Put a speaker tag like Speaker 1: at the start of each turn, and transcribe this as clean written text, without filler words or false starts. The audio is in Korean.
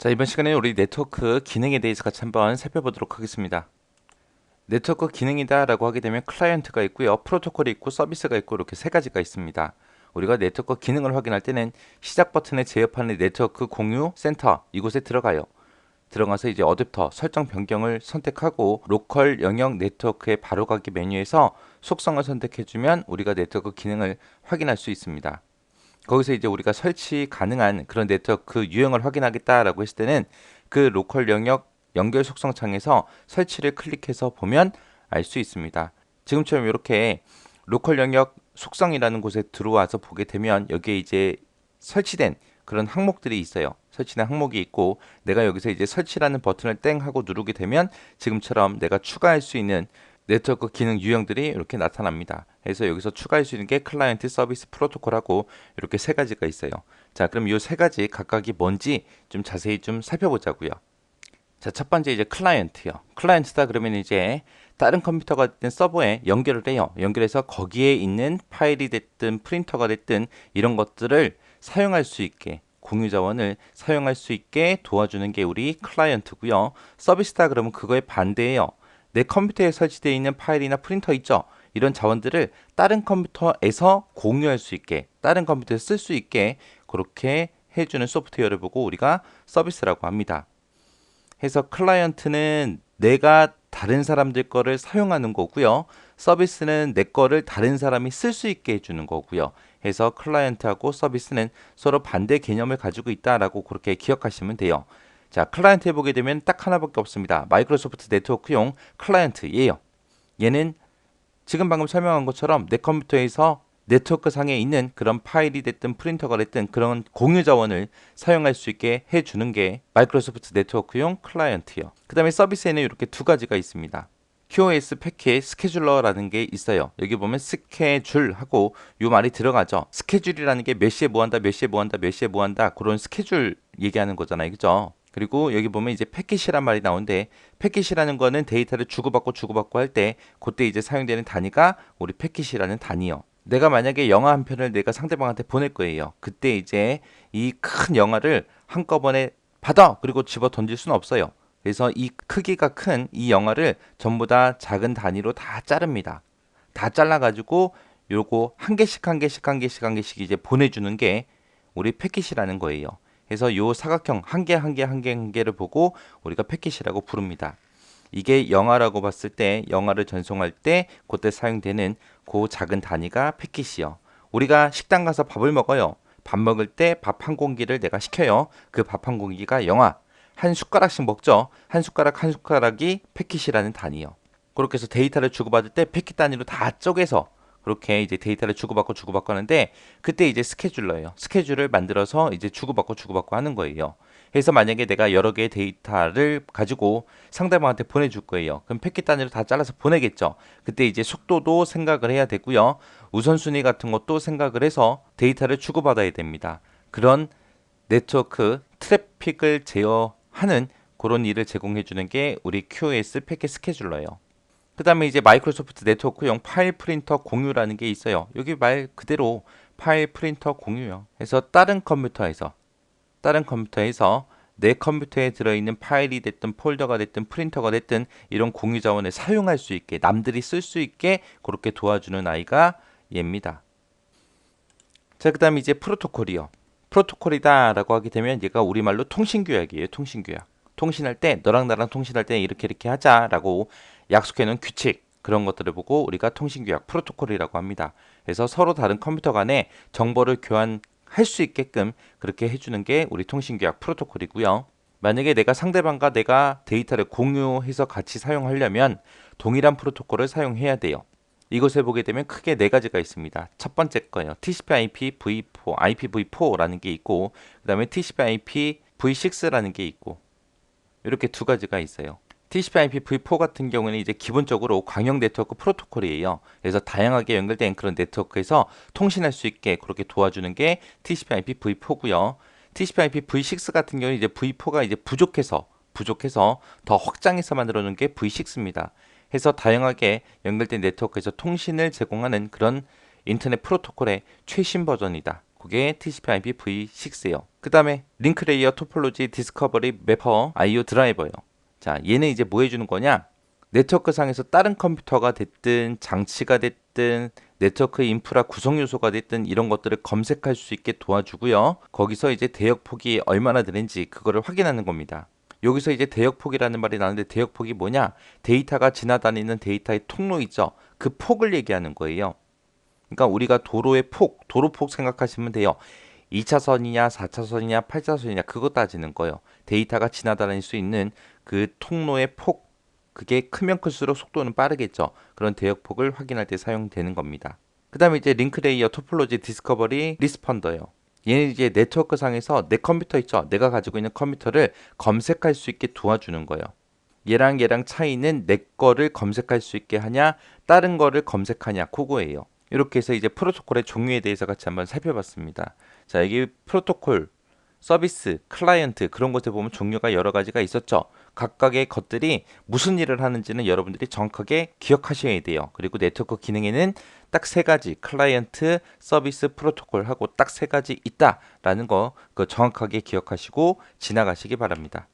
Speaker 1: 자, 이번 시간에 우리 네트워크 기능에 대해서 같이 한번 살펴보도록 하겠습니다. 네트워크 기능이다 라고 하게 되면 클라이언트가 있고요, 프로토콜이 있고 서비스가 있고 이렇게 세 가지가 있습니다. 우리가 네트워크 기능을 확인할 때는 시작 버튼에 제협하는 네트워크 공유 센터 이곳에 들어가요. 들어가서 이제 어댑터 설정 변경을 선택하고 로컬 영역 네트워크의 바로가기 메뉴에서 속성을 선택해주면 우리가 네트워크 기능을 확인할 수 있습니다. 거기서 이제 우리가 설치 가능한 그런 네트워크 유형을 확인하겠다라고 했을 때는 그 로컬 영역 연결 속성 창에서 설치를 클릭해서 보면 알 수 있습니다. 지금처럼 이렇게 로컬 영역 속성이라는 곳에 들어와서 보게 되면 여기에 이제 설치된 그런 항목들이 있어요. 설치된 항목이 있고 내가 여기서 이제 설치라는 버튼을 땡 하고 누르게 되면 지금처럼 내가 추가할 수 있는 네트워크 기능 유형들이 이렇게 나타납니다. 그래서 여기서 추가할 수 있는 게 클라이언트 서비스 프로토콜하고 이렇게 세 가지가 있어요. 자, 그럼 이 세 가지 각각이 뭔지 좀 자세히 좀 살펴보자고요. 자, 첫 번째 이제 클라이언트요. 클라이언트다 그러면 이제 다른 컴퓨터가 됐든 서버에 연결을 해요. 연결해서 거기에 있는 파일이 됐든 프린터가 됐든 이런 것들을 사용할 수 있게 공유 자원을 사용할 수 있게 도와주는 게 우리 클라이언트고요. 서비스다 그러면 그거에 반대예요. 내 컴퓨터에 설치되어 있는 파일이나 프린터 있죠. 이런 자원들을 다른 컴퓨터에서 공유할 수 있게, 다른 컴퓨터에 쓸 수 있게 그렇게 해주는 소프트웨어를 보고 우리가 서비스라고 합니다. 해서 클라이언트는 내가 다른 사람들 거를 사용하는 거고요. 서비스는 내 거를 다른 사람이 쓸 수 있게 해주는 거고요. 해서 클라이언트하고 서비스는 서로 반대 개념을 가지고 있다라고 그렇게 기억하시면 돼요. 자, 클라이언트 해보게 되면 딱 하나밖에 없습니다. 마이크로소프트 네트워크용 클라이언트예요. 얘는 지금 방금 설명한 것처럼 내 컴퓨터에서 네트워크 상에 있는 그런 파일이 됐든 프린터가 됐든 그런 공유 자원을 사용할 수 있게 해주는 게 마이크로소프트 네트워크용 클라이언트요. 그 다음에 서비스에는 이렇게 두 가지가 있습니다. QoS 패킷 스케줄러라는 게 있어요. 여기 보면 스케줄하고 요 말이 들어가죠. 스케줄이라는 게 몇 시에 뭐 한다, 몇 시에 뭐 한다, 몇 시에 뭐 한다 그런 스케줄 얘기하는 거잖아요. 그죠? 그리고 여기 보면 이제 패킷이란 말이 나오는데 패킷이라는 거는 데이터를 주고받고 할 때 그때 이제 사용되는 단위가 우리 패킷이라는 단위요. 내가 만약에 영화 한 편을 내가 상대방한테 보낼 거예요. 그때 이제 이 큰 영화를 한꺼번에 받아 그리고 집어 던질 수는 없어요. 그래서 이 크기가 큰 이 영화를 전부 다 작은 단위로 다 자릅니다. 다 잘라가지고 요거 한 개씩 한 개씩 한 개씩 한 개씩 이제 보내주는 게 우리 패킷이라는 거예요. 그래서 요 사각형 한 개 한 개 한 개 한 개를 보고 우리가 패킷이라고 부릅니다. 이게 영화라고 봤을 때 영화를 전송할 때 그때 사용되는 그 작은 단위가 패킷이요. 우리가 식당 가서 밥을 먹어요. 밥 먹을 때 밥 한 공기를 내가 시켜요. 그 밥 한 공기가 영화. 한 숟가락씩 먹죠. 한 숟가락 한 숟가락이 패킷이라는 단위요. 그렇게 해서 데이터를 주고받을 때 패킷 단위로 다 쪼개서 그렇게 이제 데이터를 주고받고 하는데 그때 이제 스케줄러예요. 스케줄을 만들어서 이제 주고받고 하는 거예요. 그래서 만약에 내가 여러 개의 데이터를 가지고 상대방한테 보내줄 거예요. 그럼 패킷 단위로 다 잘라서 보내겠죠. 그때 이제 속도도 생각을 해야 되고요. 우선순위 같은 것도 생각을 해서 데이터를 주고받아야 됩니다. 그런 네트워크 트래픽을 제어하는 그런 일을 제공해 주는 게 우리 QoS 패킷 스케줄러예요. 그 다음에 이제 마이크로소프트 네트워크용 파일 프린터 공유라는 게 있어요. 여기 말 그대로 파일 프린터 공유요. 그래서 다른 컴퓨터에서 내 컴퓨터에 들어있는 파일이 됐든 폴더가 됐든 프린터가 됐든 이런 공유 자원을 사용할 수 있게 남들이 쓸 수 있게 그렇게 도와주는 아이가 얘입니다. 자, 그 다음에 이제 프로토콜이요. 프로토콜이다라고 하게 되면 얘가 우리말로 통신규약이에요. 통신규약. 통신할 때 너랑 나랑 통신할 때 이렇게 하자라고 약속해 놓은 규칙 그런 것들을 보고 우리가 통신규약 프로토콜이라고 합니다. 그래서 서로 다른 컴퓨터 간에 정보를 교환할 수 있게끔 그렇게 해주는 게 우리 통신규약 프로토콜이고요. 만약에 내가 상대방과 내가 데이터를 공유해서 같이 사용하려면 동일한 프로토콜을 사용해야 돼요. 이곳에 보게 되면 크게 네 가지가 있습니다. 첫 번째 거예요. TCP/IP v4, IPv4라는 게 있고, 그 다음에 TCP/IP v6라는 게 있고, 이렇게 두 가지가 있어요. TCP/IP v4 같은 경우는 이제 기본적으로 광역 네트워크 프로토콜이에요. 그래서 다양하게 연결된 그런 네트워크에서 통신할 수 있게 그렇게 도와주는 게 TCP/IP v4고요. TCP/IP v6 같은 경우는 이제 v4가 이제 부족해서 더 확장해서 만들어 놓은 게 v6입니다. 해서 다양하게 연결된 네트워크에서 통신을 제공하는 그런 인터넷 프로토콜의 최신 버전이다. 그게 TCP/IP v6예요. 그 다음에 링크 레이어 토폴로지 디스커버리 매퍼 IO 드라이버예요. 자, 얘는 이제 뭐 해주는 거냐? 네트워크 상에서 다른 컴퓨터가 됐든 장치가 됐든 네트워크 인프라 구성 요소가 됐든 이런 것들을 검색할 수 있게 도와주고요. 거기서 이제 대역폭이 얼마나 되는지 그거를 확인하는 겁니다. 여기서 이제 대역폭이라는 말이 나오는데 대역폭이 뭐냐? 데이터가 지나다니는 데이터의 통로 있죠. 그 폭을 얘기하는 거예요. 그러니까 우리가 도로의 폭, 도로폭 생각하시면 돼요. 2차선이냐, 4차선이냐, 8차선이냐 그거 따지는 거예요. 데이터가 지나다닐 수 있는 그 통로의 폭, 그게 크면 클수록 속도는 빠르겠죠. 그런 대역폭을 확인할 때 사용되는 겁니다. 그 다음에 이제 링크 레이어 토폴로지 디스커버리 리스펀더예요. 얘는 이제 네트워크 상에서 내 컴퓨터 있죠. 내가 가지고 있는 컴퓨터를 검색할 수 있게 도와주는 거예요. 얘랑 차이는 내 거를 검색할 수 있게 하냐, 다른 거를 검색하냐, 그거예요. 이렇게 해서 이제 프로토콜의 종류에 대해서 같이 한번 살펴봤습니다. 자, 여기 프로토콜, 서비스, 클라이언트 그런 것들 보면 종류가 여러 가지가 있었죠. 각각의 것들이 무슨 일을 하는지는 여러분들이 정확하게 기억하셔야 돼요. 그리고 네트워크 기능에는 딱 세 가지, 클라이언트, 서비스, 프로토콜 하고 딱 세 가지 있다라는 거 그 정확하게 기억하시고 지나가시기 바랍니다.